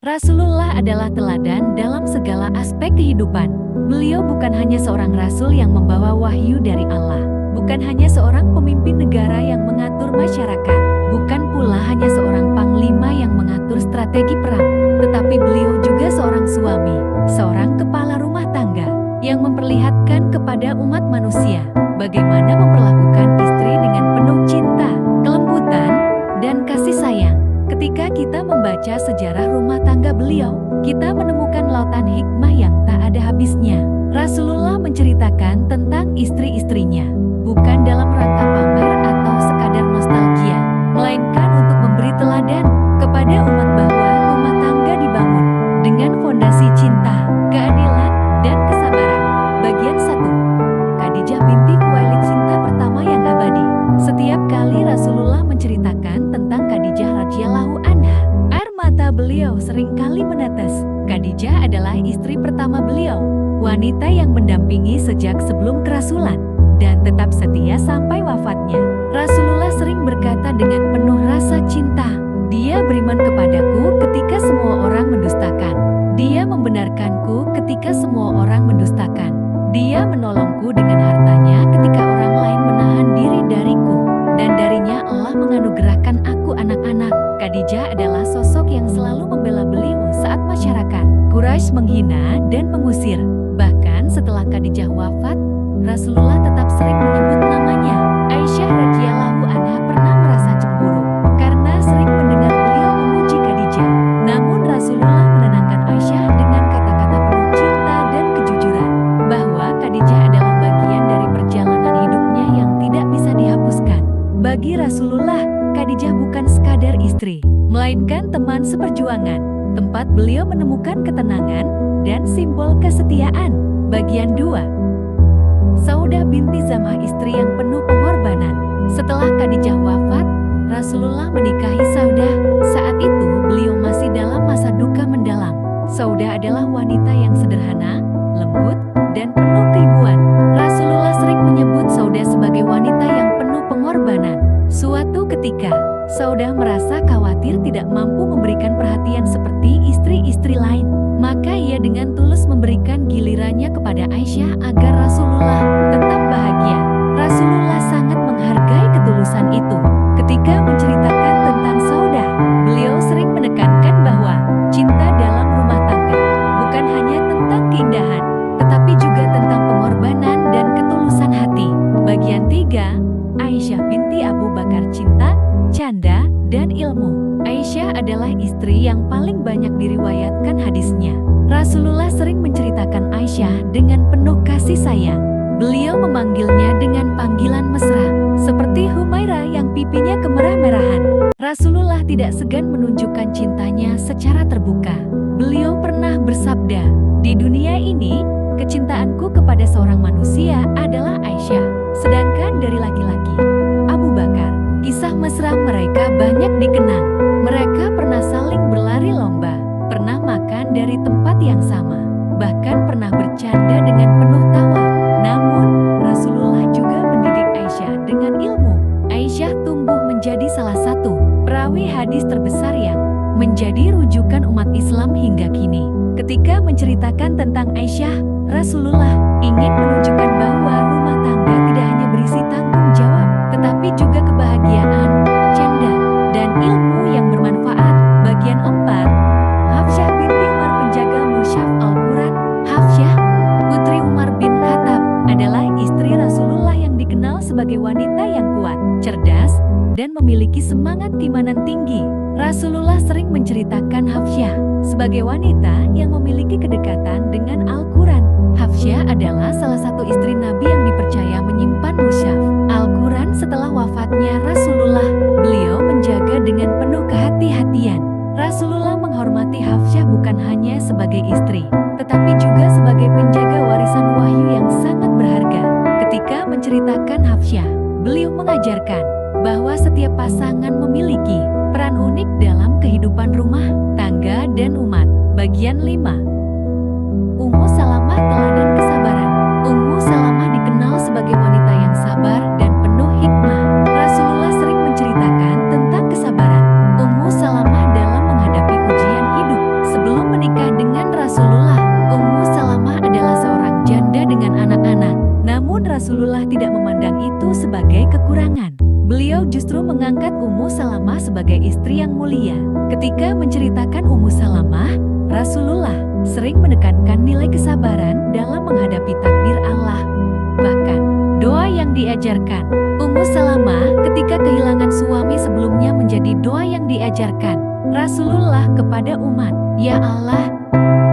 Rasulullah adalah teladan dalam segala aspek kehidupan. Beliau bukan hanya seorang rasul yang membawa wahyu dari Allah, bukan hanya seorang pemimpin negara yang mengatur masyarakat, bukan pula hanya seorang panglima yang mengatur strategi perang, tetapi beliau juga seorang suami, seorang kepala rumah tangga yang memperlihatkan kepada umat manusia bagaimana memperlakukan istri dengan penuh cinta, kelembutan, dan kasih sayang. Ketika kita membaca sejarah rumah tangga beliau, kita menemukan lautan hikmah yang tak ada habisnya. Rasulullah menceritakan tentang istri-istrinya, bukan dalam rangka pamer atau sekadar nostalgia, melainkan untuk memberi teladan kepada umat bahwa rumah tangga dibangun dengan fondasi cinta, keadilan, dan kesabaran. Bagian 1. Khadijah binti Khuwailid, cinta pertama yang abadi. Setiap kali Rasulullah menceritakan tentang Khadijah radhiyallahu anha, air mata beliau seringkali menetes. Khadijah adalah istri pertama beliau, wanita yang mendampingi sejak sebelum kerasulan dan tetap setia sampai wafatnya. Rasulullah sering berkata dengan penuh rasa cinta, "Dia beriman kepadaku ketika semua orang mendustakan. Dia membenarkanku ketika semua orang mendustakan. Dia menolongku dengan hartanya ketika orang lain menahan diri dariku. Dan darinya Allah menganugerahkan aku anak-anak." Khadijah adalah sosok yang selalu membela beliau saat masyarakat Quraisy menghina dan mengusir. Bahkan setelah Khadijah wafat, Rasulullah tetap sering menyebut namanya. Aisyah radhiyallahu anha pernah merasa cemburu karena sering mendengar beliau memuji Khadijah. Namun Rasulullah menenangkan Aisyah dengan kata-kata penuh cinta dan kejujuran, bahwa Khadijah adalah bagian dari perjalanan hidupnya yang tidak bisa dihapuskan. Bagi Rasulullah, Khadijah bukan sekadar istri, melainkan teman seperjuangan, tempat beliau menemukan ketenangan dan simbol kesetiaan. Bagian 2. Saudah binti Zam'ah, istri yang penuh pengorbanan. Setelah Khadijah wafat, Rasulullah menikahi Saudah. Saat itu beliau masih dalam masa duka mendalam. Saudah adalah wanita yang sederhana, lembut, dan penuh keibuan. Rasulullah sering menyebut Saudah sebagai wanita yang penuh pengorbanan. Suatu ketika, Saudah merasa khawatir tidak mampu memberikan perhatian seperti istri-istri lain. Maka ia dengan tulus memberikan gilirannya kepada Aisyah agar Rasulullah tetap bahagia. Rasulullah sangat menghargai ketulusan itu. Ketika menceritakan tentang Saudah, beliau sering menekankan bahwa cinta dalam rumah tangga bukan hanya tentang keindahan, tetapi juga tentang pengorbanan dan ketulusan hati. Bagian 3. Aisyah binti Abu Bakar, cinta, canda, dan ilmu. Aisyah adalah istri yang paling banyak diriwayatkan hadisnya. Rasulullah sering menceritakan Aisyah dengan penuh kasih sayang. Beliau memanggilnya dengan panggilan mesra, seperti Humairah yang pipinya kemerah-merahan. Rasulullah tidak segan menunjukkan cintanya secara terbuka. Beliau pernah bersabda, "Di dunia ini, kecintaanku kepada seorang manusia adalah Aisyah, sedangkan dari laki-laki, Abu Bakar." Kisah mesra mereka banyak dikenang. Mereka pernah saling berlari lomba, pernah makan dari tempat yang sama, bahkan pernah bercanda dengan penuh tawa. Namun, Rasulullah juga mendidik Aisyah dengan ilmu. Aisyah tumbuh menjadi salah satu perawi hadis terbesar yang menjadi rujukan umat Islam hingga kini. Ketika menceritakan tentang Aisyah, Rasulullah ingin menunjukkan bahwa rumah tangga tidak hanya berisi tanggung jawab, tetapi juga kebahagiaan, canda, dan ilmu yang bermanfaat. Bagian 4. Hafsyah binti Umar, penjaga mushaf Al-Quran. Hafsyah, putri Umar bin Khattab, adalah istri Rasulullah yang dikenal sebagai wanita yang kuat, cerdas, dan memiliki semangat keimanan tinggi. Rasulullah sering menceritakan Hafsyah sebagai wanita yang memiliki kedekatan dengan Al-Quran. Hafsyah adalah salah satu istri Nabi yang dipercaya menyimpan mushaf Al-Quran setelah wafatnya Rasulullah. Beliau menjaga dengan penuh kehati-hatian. Rasulullah menghormati Hafsyah bukan hanya sebagai istri, tetapi juga sebagai penjaga warisan wahyu yang sangat berharga. Ketika menceritakan Hafsyah, beliau mengajarkan bahwa setiap pasangan memiliki peran unik dalam kehidupan rumah, tangga, dan umat. Bagian 5. Ummu Salamah, teladan kesabaran. Ummu Salamah dikenal sebagai wanita yang sabar dan penuh hikmah. Rasulullah sering menceritakan tentang kesabaran Ummu Salamah dalam menghadapi ujian hidup. sebagai istri yang mulia. Ketika menceritakan Ummu Salamah, Rasulullah sering menekankan nilai kesabaran dalam menghadapi takdir Allah. Bahkan, doa yang diajarkan Ummu Salamah ketika kehilangan suami sebelumnya menjadi doa yang diajarkan Rasulullah kepada umat. Ya Allah,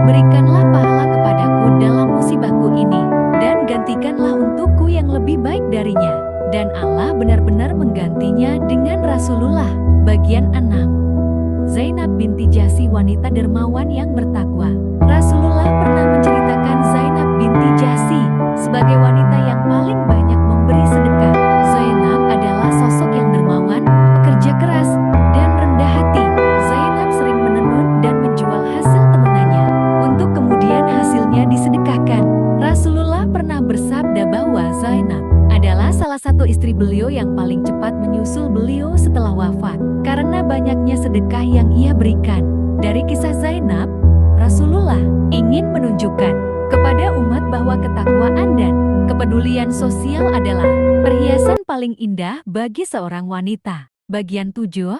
berikanlah pahala kepadaku dalam musibahku ini, dan gantikanlah untukku yang lebih baik darinya. Dan Allah benar-benar menggantinya dengan Rasulullah. Bagian 6. Zainab binti Jahsy, wanita dermawan yang bertakwa. Rasulullah pernah menceritakan Zainab binti Jahsy sebagai wanita yang paling banyak memberi sedekah. Zainab adalah sosok yang dermawan, pekerja keras, dan rendah hati. Zainab sering menenun dan menjual hasil tenunannya untuk kemudian hasilnya disedekahkan. Rasulullah pernah bersabda bahwa Zainab adalah salah satu istri beliau yang paling cepat menyusul beliau setelah wafat, karena banyaknya sedekah yang ia berikan. Dari kisah Zainab, Rasulullah ingin menunjukkan kepada umat bahwa ketakwaan dan kepedulian sosial adalah perhiasan paling indah bagi seorang wanita. Bagian 7.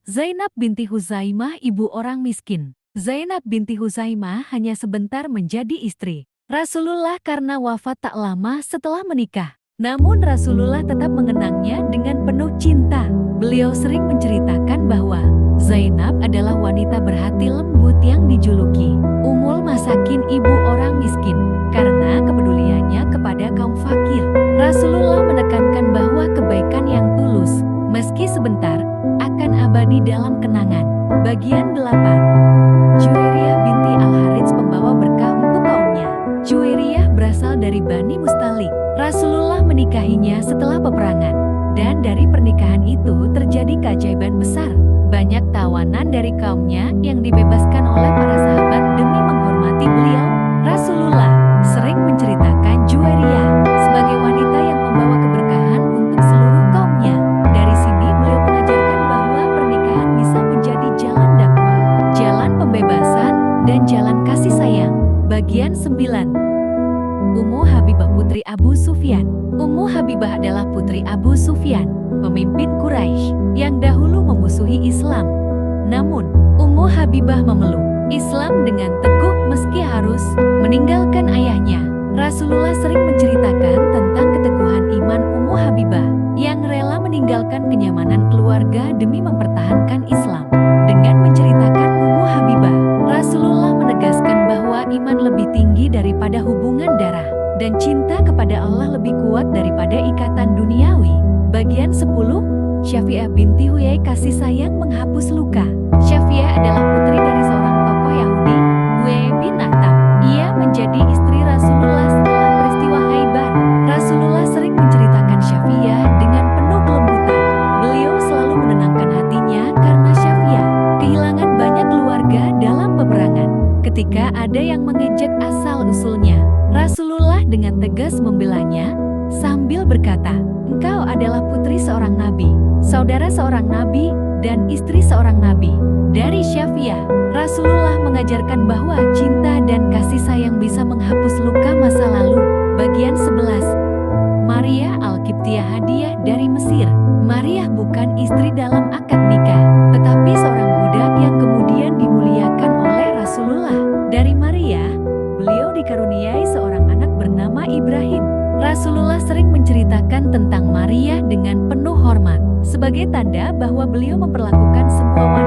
Zainab binti Huzaimah, ibu orang miskin. Zainab binti Huzaimah hanya sebentar menjadi istri Rasulullah karena wafat tak lama setelah menikah. Namun Rasulullah tetap mengenangnya dengan penuh cinta. Beliau sering menceritakan bahwa Zainab adalah wanita berhati lembut yang dijuluki Ummul Masakin, ibu orang miskin, karena kepeduliannya kepada kaum fakir. Rasulullah menekankan bahwa kebaikan yang tulus, meski sebentar, akan abadi dalam kenangan. Bagian 8. Juwairiyah binti Al-Harits, pembawa berkah untuk kaumnya. Juwairiyah berasal dari Bani Mustalik. Rasulullah menikahinya setelah peperangan, dan dari pernikahan itu terjadi keajaiban besar. Banyak tawanan dari kaumnya yang dibebaskan oleh para sahabat demi menghormati beliau. Rasulullah sering menceritakan Juwairiyah sebagai wanita yang membawa keberkahan untuk seluruh kaumnya. Dari sini beliau mengajarkan bahwa pernikahan bisa menjadi jalan dakwah, jalan pembebasan, dan jalan kasih sayang. Bagian 9. Ummu Habibah putri Abu Sufyan. Ummu Habibah adalah putri Abu Sufyan, pemimpin Quraisy yang dahulu memusuhi Islam. Namun, Ummu Habibah memeluk Islam dengan teguh meski harus meninggalkan ayahnya. Rasulullah sering menceritakan tentang keteguhan iman Ummu Habibah yang rela meninggalkan kenyamanan keluarga demi mempertahankan Islam. Dengan menceritakan Ummu Habibah, Rasulullah menegaskan bahwa iman lebih tinggi daripada hubungan darah, dan cinta kepada Allah lebih kuat daripada ikatan duniawi. Bagian 10. Syafi'ah binti Huyai, kasih sayang menghapus luka. Syafi'ah adalah putri dari seorang tokoh Yahudi, Huyai bin Akhtab. Ia menjadi istri Rasulullah setelah peristiwa Khaibar. Rasulullah sering menceritakan Syafi'ah dengan penuh kelembutan. Beliau selalu menenangkan hatinya karena Syafi'ah kehilangan banyak keluarga dalam peperangan. Ketika ada yang mengejek asal-usulnya, Rasulullah dengan tegas membelanya sambil berkata, "Engkau adalah putri seorang nabi, saudara seorang nabi, dan istri seorang nabi." Dari Syafi'ah, Rasulullah mengajarkan bahwa cinta dan kasih sayang bisa menghapus luka masa lalu. Bagian 11. Maria Al-Qibtiyah, hadiah dari Mesir. Maria bukan istri dalam akad nikah, tetapi seorang budak yang kemudian dimuliakan oleh Rasulullah. Dari Maria, beliau dikaruniai seorang anak bernama Ibrahim. Rasulullah sering menceritakan tentang Maria dengan penuh hormat, sebagai tanda bahwa beliau memperlakukan semua wanita